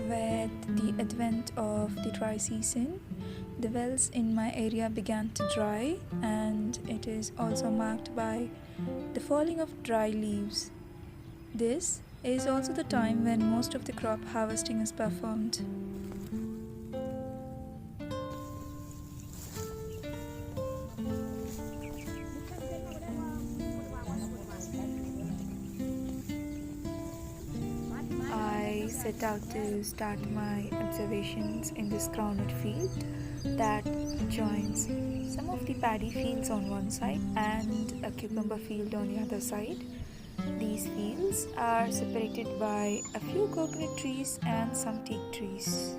With the advent of the dry season, the wells in my area began to dry, and it is also marked by the falling of dry leaves. This is also the time when most of the crop harvesting is performed. I set out to start my observations in this groundnut field that joins some of the paddy fields on one side and a cucumber field on the other side. These fields are separated by a few coconut trees and some teak trees.